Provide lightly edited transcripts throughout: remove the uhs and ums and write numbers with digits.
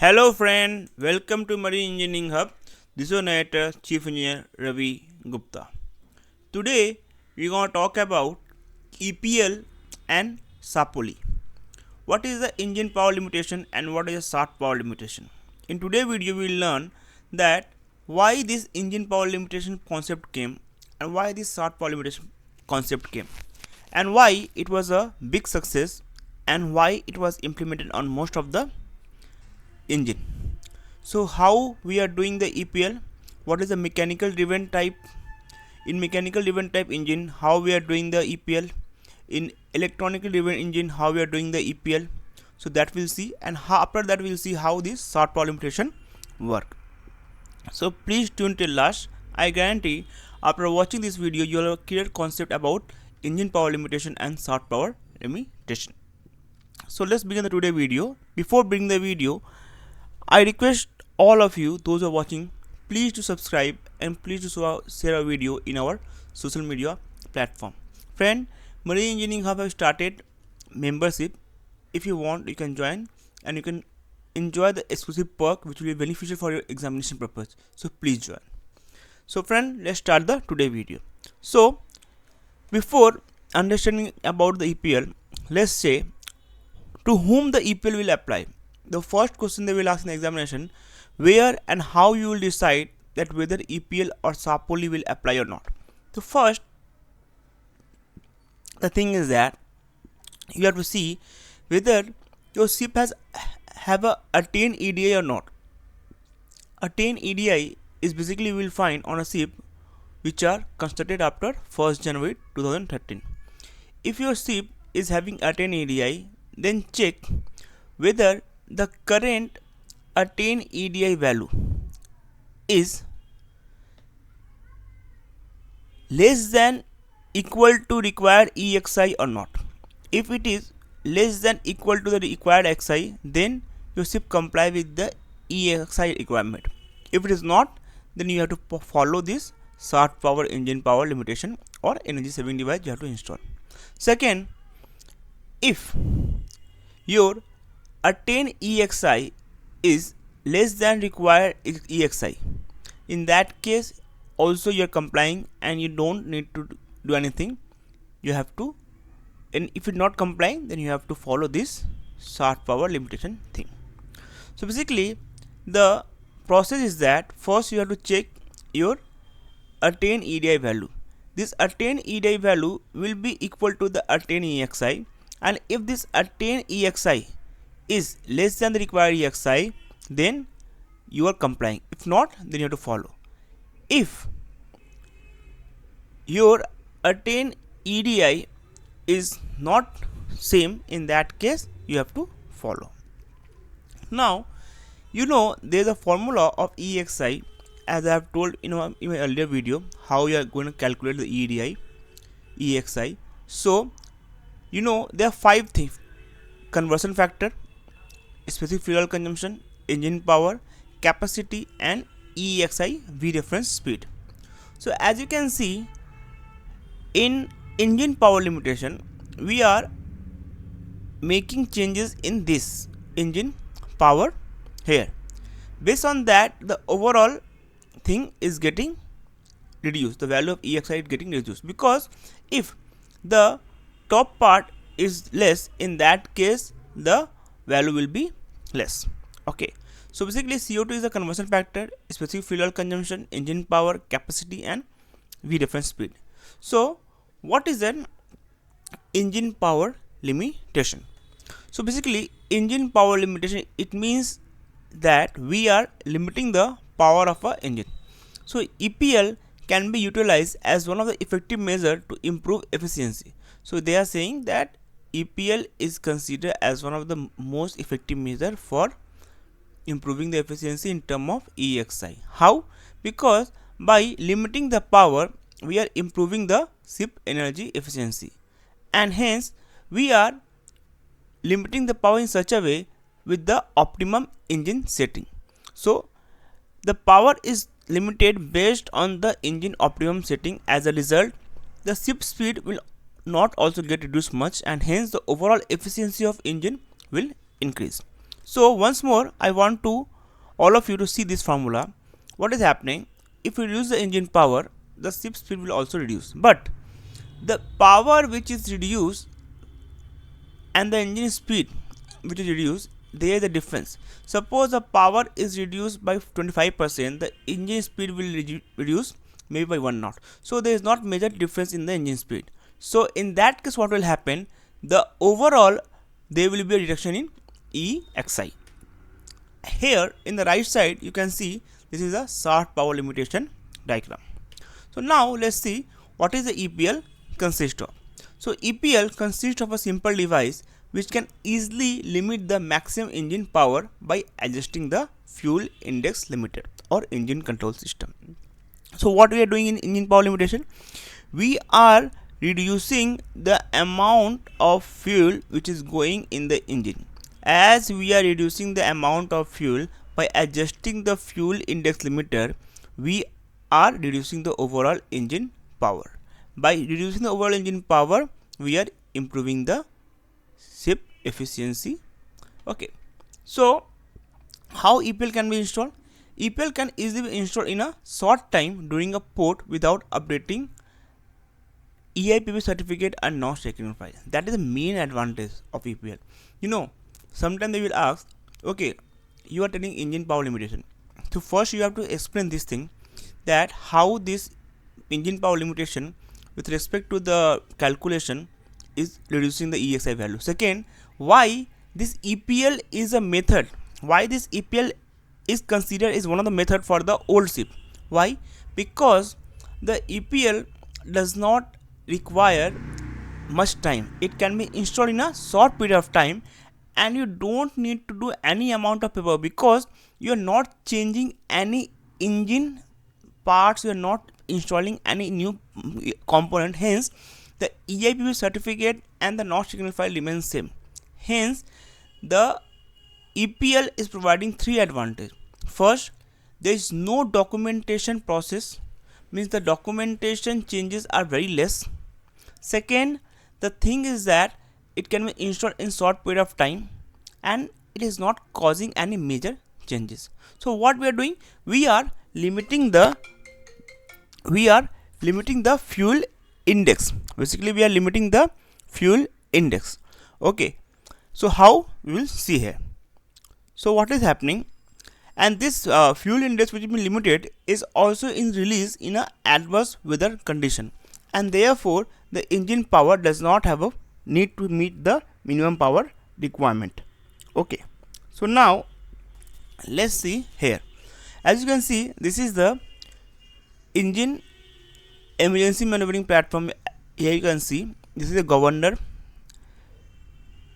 Hello friend, welcome to Marine Engineering Hub. This is your narrator, Chief Engineer Ravi Gupta. Today we are going to talk about EPL and Shapoli. What is the engine power limitation and what is the shaft power limitation? In today's video we will learn that why this engine power limitation concept came and why this shaft power limitation concept came and why it was a big success and why it was implemented on most of the engine. So how we are doing the EPL, what is the mechanical driven type, in mechanical driven type engine how we are doing the EPL, in electronically driven engine how we are doing the EPL. So that we'll see, and after that we'll see how this shaft power limitation work. So please tune till last. I guarantee after watching this video you will have a clear concept about engine power limitation and shaft power limitation. So let's begin the today video. Before beginning the video, I request all of you, those who are watching, please to subscribe and please to share a video in our social media platform. Friend, Marine Engineering Hub have started membership. If you want, you can join and you can enjoy the exclusive perk which will be beneficial for your examination purpose. So please join. So friend, let's start the today video. So before understanding about the EPL, let's say to whom the EPL will apply. The first question they will ask in the examination, where and how you will decide that whether EPL or Shapoli will apply or not. So first, the thing is that you have to see whether your ship have a attained EDI or not. Attained EDI is basically you will find on a ship which are constructed after 1st January 2013. If your ship is having attained EDI, then check whether the current attained EDI value is less than equal to required EEXI or not. If it is less than equal to the required XI, then your ship comply with the EEXI requirement. If it is not, then you have to follow this shaft power engine power limitation or energy saving device you have to install. Second, if your attained EEXI is less than required EEXI, in that case also you are complying and you don't need to do anything. You have to, and if you're not complying, then you have to follow this shaft power limitation thing. So basically the process is that first you have to check your attained EDI value. This attained EDI value will be equal to the attained EEXI, and if this attained EEXI is less than the required EEXI, then you are complying. If not, then you have to follow. If your attained EDI is not same, in that case you have to follow. Now you know there is a formula of EEXI, as I have told in my earlier video how you are going to calculate the EDI EEXI. So you know there are 5 things: conversion factor, specific fuel consumption, engine power, capacity, and EEXI V reference speed. So as you can see, in engine power limitation we are making changes in this engine power here. Based on that, the overall thing is getting reduced, the value of EEXI is getting reduced, because if the top part is less, in that case the value will be less. Okay, so basically CO2 is the conversion factor, specific fuel consumption, engine power, capacity, and V reference speed. So what is an engine power limitation? So basically engine power limitation, it means that we are limiting the power of a engine. So EPL can be utilized as one of the effective measure to improve efficiency. So they are saying that EPL is considered as one of the most effective measure for improving the efficiency in terms of EEXI. How? Because by limiting the power, we are improving the ship energy efficiency, and hence we are limiting the power in such a way with the optimum engine setting. So the power is limited based on the engine optimum setting. As a result, the ship speed will not also get reduced much, and hence the overall efficiency of engine will increase. So once more I want to all of you to see this formula. What is happening? If we reduce the engine power, the ship speed will also reduce, but the power which is reduced and the engine speed which is reduced, there is a difference. Suppose the power is reduced by 25%, the engine speed will reduce maybe by 1 knot. So there is not major difference in the engine speed. So in that case, what will happen? The overall there will be a reduction in EEXI. Here in the right side you can see this is a short power limitation diagram. So now let's see what is the EPL consist of. So EPL consists of a simple device which can easily limit the maximum engine power by adjusting the fuel index limiter or engine control system. So what we are doing in engine power limitation? We are reducing the amount of fuel which is going in the engine. As we are reducing the amount of fuel by adjusting the fuel index limiter, we are reducing the overall engine power. By reducing the overall engine power, we are improving the ship efficiency. Okay, so how EPL can be installed? EPL can easily be installed in a short time during a port without updating EIPP certificate and NOx technical file. That is the main advantage of EPL. You know, sometimes they will ask, okay, you are telling engine power limitation. So first you have to explain this thing, that how this engine power limitation with respect to the calculation is reducing the EEXI value. Second, why this EPL is a method, why this EPL is considered is one of the method for the old ship. Why? Because the EPL does not require much time. It can be installed in a short period of time, and you don't need to do any amount of paper because you are not changing any engine parts, you are not installing any new component. Hence the EIPP certificate and the NOx signal file remains same. Hence the EPL is providing three advantages. First, there is no documentation process, means the documentation changes are very less. Second, the thing is that it can be installed in short period of time and it is not causing any major changes. So what we are doing, we are limiting the fuel index. Basically we are limiting the fuel index. Okay, so how we will see here. So what is happening, and this fuel index which has been limited is also in release in a adverse weather condition, and therefore the engine power does not have a need to meet the minimum power requirement. Okay, so now let's see here. As you can see, this is the engine emergency maneuvering platform. Here you can see this is a governor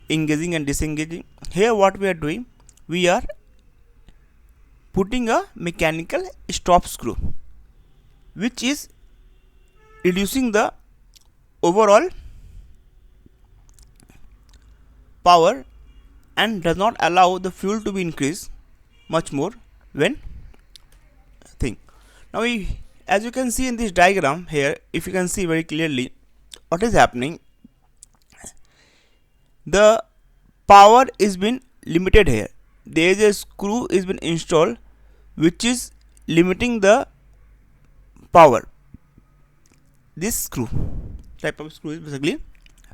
engaging and disengaging. Here what we are doing, we are putting a mechanical stop screw which is reducing the overall power and does not allow the fuel to be increased much more when thing. Now as you can see in this diagram here, if you can see very clearly what is happening, the power is been limited here. There is a screw is been installed which is limiting the power. This screw type of screw is basically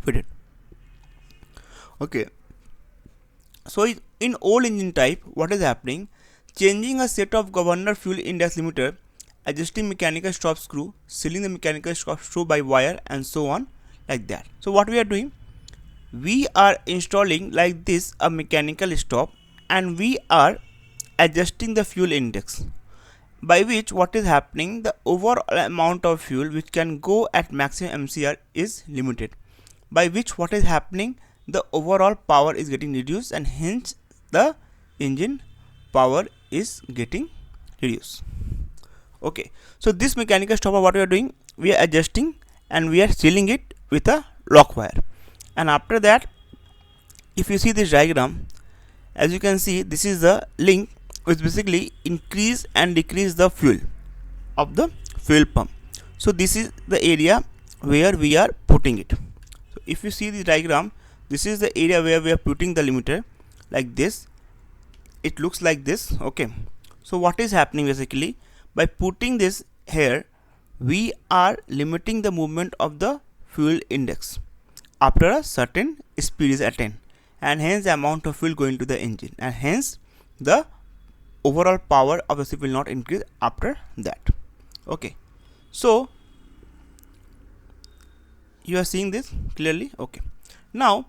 fitted. Okay, so in old engine type, what is happening, changing a set of governor fuel index limiter, adjusting mechanical stop screw, sealing the mechanical stop screw by wire, and so on, like that. So what we are doing, we are installing like this a mechanical stop and we are adjusting the fuel index, by which what is happening, the overall amount of fuel which can go at maximum MCR is limited, by which what is happening, the overall power is getting reduced and hence the engine power is getting reduced. Okay, so this mechanical stopper, what we are doing, we are adjusting and we are sealing it with a lock wire. And after that, if you see this diagram, as you can see, this is the link which basically increase and decrease the fuel of the fuel pump. So this is the area where we are putting it. So if you see the diagram, this is the area where we are putting the limiter like this, it looks like this. Okay, so what is happening basically, by putting this here, we are limiting the movement of the fuel index after a certain speed is attained, and hence the amount of fuel going to the engine, and hence the overall power of the ship will not increase after that. Okay, so you are seeing this clearly. Okay, now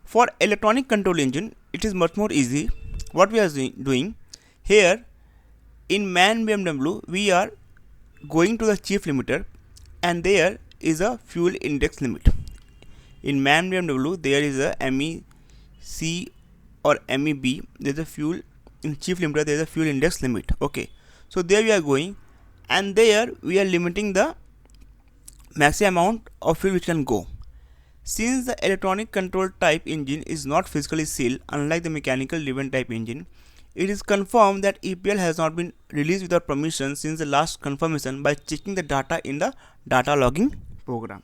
for electronic control engine it is much more easy. What we are doing here, in MAN BMW we are going to the chief limiter, and there is a fuel index limit. In MAN BMW there is a MEC or MEB, there is a fuel, in chief limiter there is a fuel index limit. Okay, so there we are going, and there we are limiting the maximum amount of fuel which can go. Since the electronic control type engine is not physically sealed, unlike the mechanical driven type engine, it is confirmed that EPL has not been released without permission since the last confirmation by checking the data in the data logging program.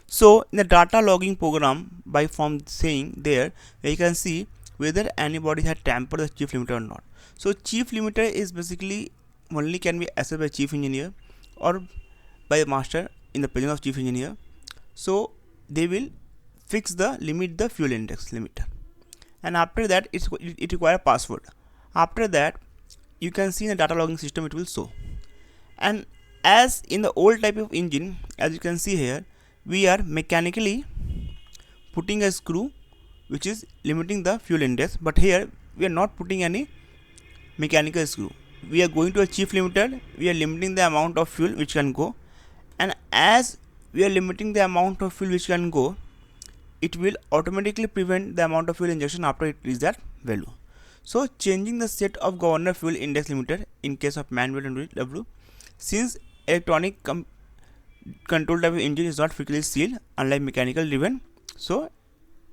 So in the data logging program, by from saying there, you can see whether anybody had tampered the chief limiter or not. So chief limiter is basically only can be assessed by chief engineer or by the master in the presence of chief engineer. So they will fix the limit, the fuel index limiter, and after that it requires password. After that you can see in the data logging system it will show. And as in the old type of engine, as you can see here, we are mechanically putting a screw which is limiting the fuel index, but here we are not putting any mechanical screw. We are going to a chief limiter, we are limiting the amount of fuel which can go, and as we are limiting the amount of fuel which can go, it will automatically prevent the amount of fuel injection after it reaches that value. So changing the set of governor fuel index limiter in case of manual and W, since electronic control type of engine is not physically sealed unlike mechanical driven, so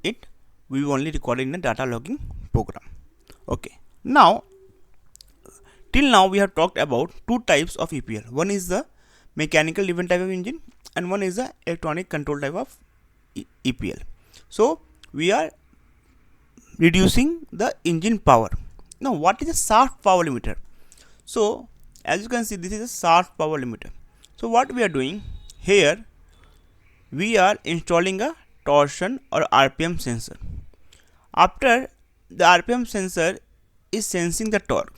it will only record in the data logging program. Okay, now till now we have talked about two types of EPL. One is the mechanical driven type of engine and one is the electronic control type of EPL. So we are reducing the engine power. Now what is a shaft power limiter? So as you can see, this is a shaft power limiter. So what we are doing here, we are installing a torsion or RPM sensor. After the RPM sensor is sensing the torque,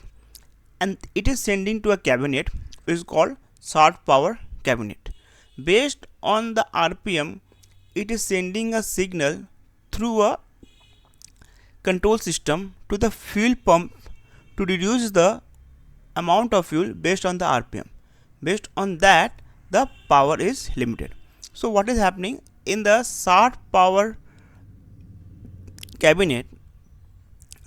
and it is sending to a cabinet which is called shaft power cabinet. Based on the RPM, it is sending a signal through a control system to the fuel pump to reduce the amount of fuel based on the RPM. Based on that, the power is limited. So what is happening in the shaft power cabinet,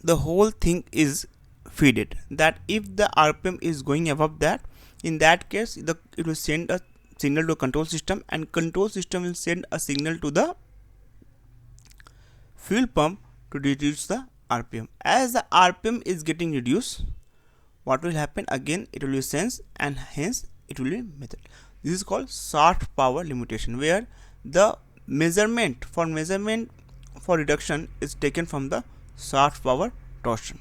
the whole thing is feeded that if the RPM is going above that, in that case it will send a signal to a control system, and control system will send a signal to the fuel pump to reduce the RPM. As the RPM is getting reduced, what will happen again, it will be sensed and hence it will be measured. This is called shaft power limitation, where the measurement for reduction is taken from the shaft power torsion.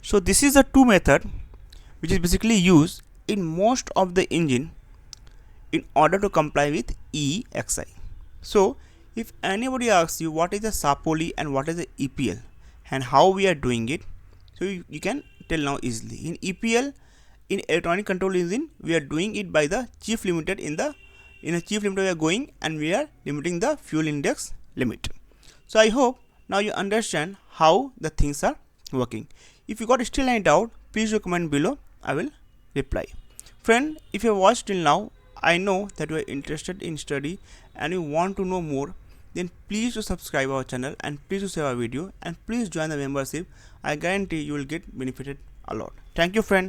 So this is the two method which is basically used in most of the engine in order to comply with EEXI. So if anybody asks you what is the Shapoli and what is the EPL and how we are doing it, so you can tell now easily. In EPL, in electronic control engine, we are doing it by the chief limiter. In a chief limiter we are going and we are limiting the fuel index limit. So I hope now you understand how the things are working. If you got still any doubt, please do comment below, I will reply. Friend, if you have watched till now, I know that you are interested in study and you want to know more, then please do subscribe our channel and please do share our video and please join the membership. I guarantee you will get benefited a lot. Thank you friend.